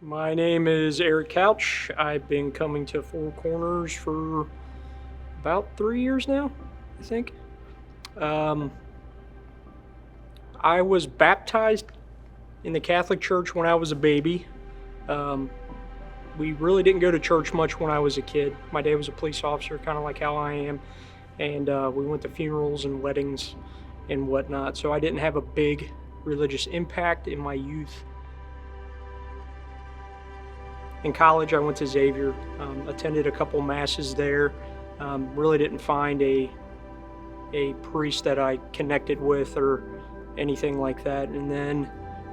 My name is Eric Couch. I've been coming to Four Corners for about 3 years now, I think. Um, I was baptized in the Catholic Church when I was a baby. Um, we really didn't go to church much when I was a kid. My dad was a police officer, kind of like how I am, and we went to funerals and weddings and whatnot, so I didn't have a big religious impact in my youth. In college, I went to Xavier, attended a couple masses there. Really didn't find a priest that I connected with or anything like that. And then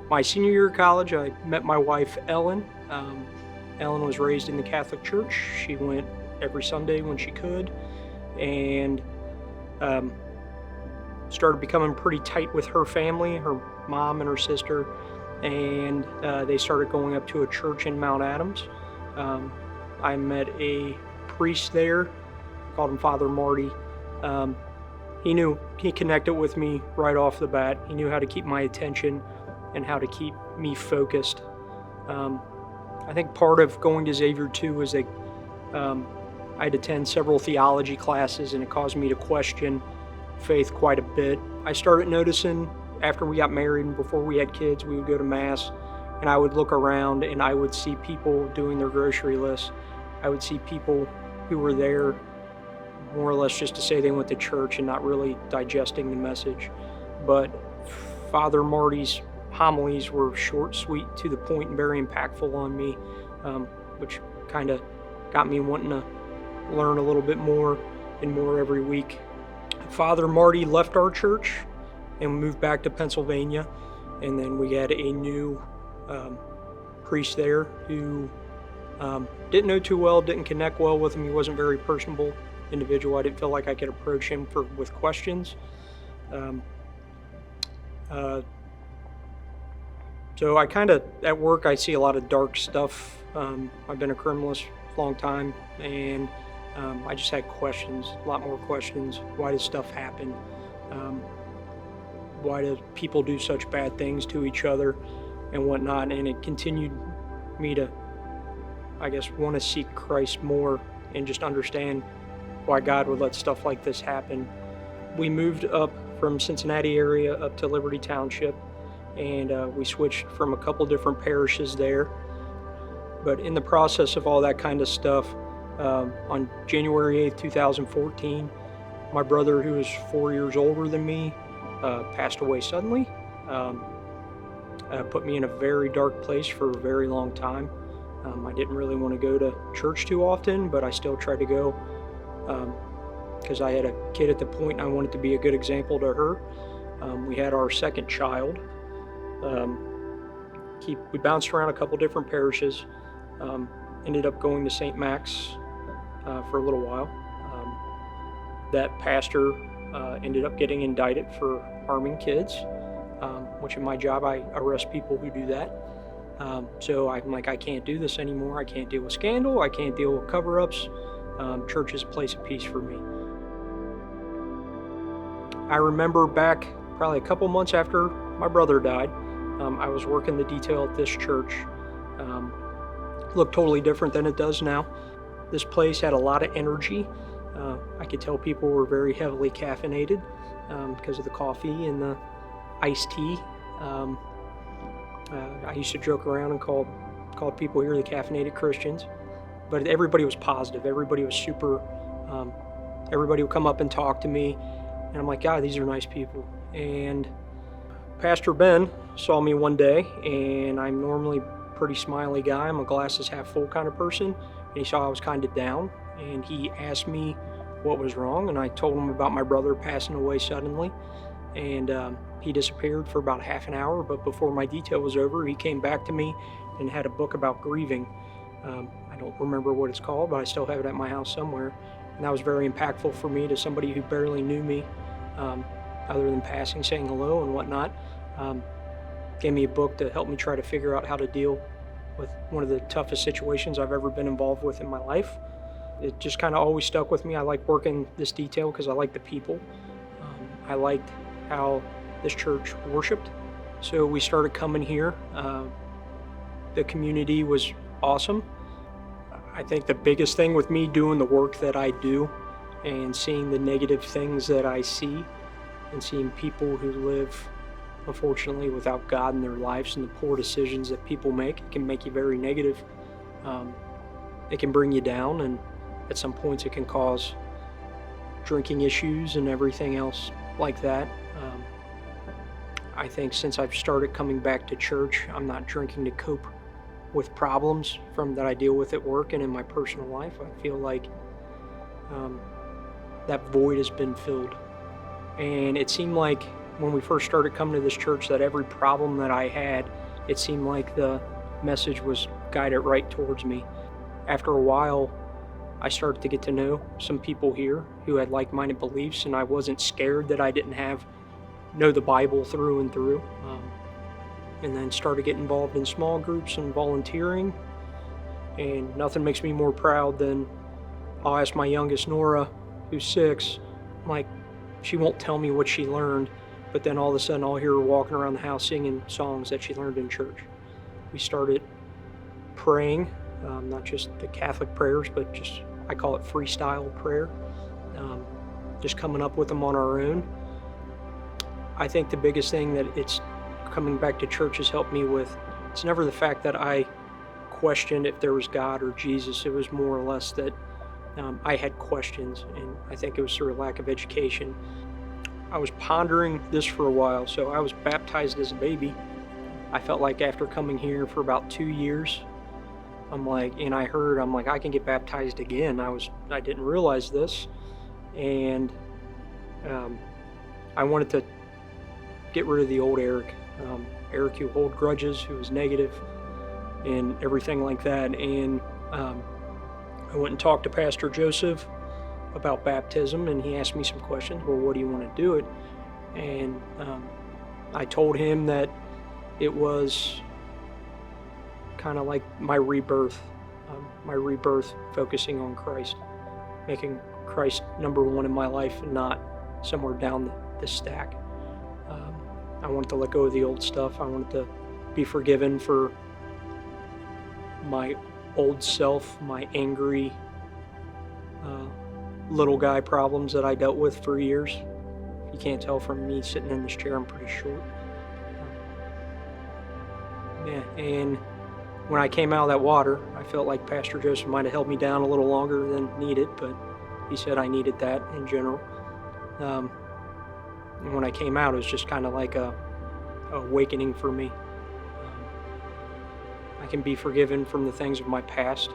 my senior year of college, I met my wife, Ellen. Ellen was raised in the Catholic Church. She went every Sunday when she could, and started becoming pretty tight with her family, her mom and her sister, and they started going up to a church in Mount Adams. I met a priest there, called him Father Marty. He connected with me right off the bat. He knew how to keep my attention and how to keep me focused. I think part of going to Xavier too was that I'd attend several theology classes, and it caused me to question faith quite a bit. I started noticing after we got married and before we had kids, we would go to Mass, and I would look around and I would see people doing their grocery lists. I would see people who were there more or less just to say they went to church and not really digesting the message. But Father Marty's homilies were short, sweet, to the point, and very impactful on me, which kind of got me wanting to learn a little bit more and more every week. Father Marty left our church and moved back to Pennsylvania, and then we had a new priest there who didn't know too well, didn't connect well with him. He wasn't a very personable individual. I didn't feel like I could approach him with questions. So I kind of, at work, I see a lot of dark stuff. I've been a criminalist a long time, and I just had questions, a lot more questions. Why does stuff happen? Why do people do such bad things to each other and whatnot? And it continued me to, I guess, want to seek Christ more and just understand why God would let stuff like this happen. We moved up from Cincinnati area up to Liberty Township, and we switched from a couple different parishes there. But in the process of all that kind of stuff, on January 8th, 2014, my brother, who was 4 years older than me, passed away suddenly. Put me in a very dark place for a very long time. I didn't really want to go to church too often, but I still tried to go because I had a kid at the point and I wanted to be a good example to her. We had our second child. We bounced around a couple different parishes. Ended up going to St. Max for a little while. That pastor ended up getting indicted for harming kids, which in my job I arrest people who do that. So I'm like, I can't do this anymore. I can't deal with scandal. I can't deal with cover-ups. Church is a place of peace for me. I remember back probably a couple months after my brother died, I was working the detail at this church. Looked totally different than it does now. This place had a lot of energy. I could tell people were very heavily caffeinated because of the coffee and the iced tea. I used to joke around and call people here the caffeinated Christians, but everybody was positive. Everybody was super. Everybody would come up and talk to me, and I'm like, God, these are nice people. And Pastor Ben saw me one day, and I'm normally a pretty smiley guy. I'm a glasses half full kind of person, and he saw I was kind of down, and he asked me what was wrong, and I told him about my brother passing away suddenly, and he disappeared for about half an hour, but before my detail was over, he came back to me and had a book about grieving. I don't remember what it's called, but I still have it at my house somewhere, and that was very impactful for me, to somebody who barely knew me, other than passing, saying hello and whatnot. Gave me a book to help me try to figure out how to deal with one of the toughest situations I've ever been involved with in my life. It just kind of always stuck with me. I like working this detail because I like the people. I liked how this church worshiped. So we started coming here the community was awesome. I think the biggest thing with me doing the work that I do and seeing the negative things that I see and seeing people who live, unfortunately, without God in their lives and the poor decisions that people make, it can make you very negative. It can bring you down, and at some points it can cause drinking issues and everything else like that. I think since I've started coming back to church, I'm not drinking to cope with problems that I deal with at work and in my personal life. I feel like that void has been filled. And it seemed like when we first started coming to this church that every problem that I had, it seemed like the message was guided right towards me. After a while, I started to get to know some people here who had like-minded beliefs, and I wasn't scared that I didn't know the Bible through and through. And then started getting involved in small groups and volunteering. And nothing makes me more proud than I'll ask my youngest, Nora, who's 6, like, she won't tell me what she learned, but then all of a sudden I'll hear her walking around the house singing songs that she learned in church. We started praying, not just the Catholic prayers, but just, I call it Freestyle Prayer, just coming up with them on our own. I think the biggest thing that it's coming back to church has helped me with, it's never the fact that I questioned if there was God or Jesus. It was more or less that I had questions, and I think it was through a lack of education. I was pondering this for a while. So I was baptized as a baby. I felt like after coming here for about 2 years, I'm like, I can get baptized again. I didn't realize this, and I wanted to get rid of the old Eric. Eric who hold grudges, who was negative, and everything like that. And I went and talked to Pastor Joseph about baptism, and he asked me some questions. Well, what do you want to do it? And I told him that it was kind of like my rebirth, focusing on Christ, making Christ number one in my life and not somewhere down the stack. I wanted to let go of the old stuff. I wanted to be forgiven for my old self, my angry little guy problems that I dealt with for years. You can't tell from me sitting in this chair, I'm pretty short. And when I came out of that water, I felt like Pastor Joseph might have held me down a little longer than needed, but he said I needed that in general. And when I came out, it was just kind of like a awakening for me. I can be forgiven from the things of my past,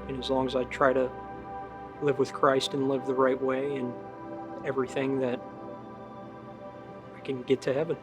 and as long as I try to live with Christ and live the right way and everything, that I can get to heaven.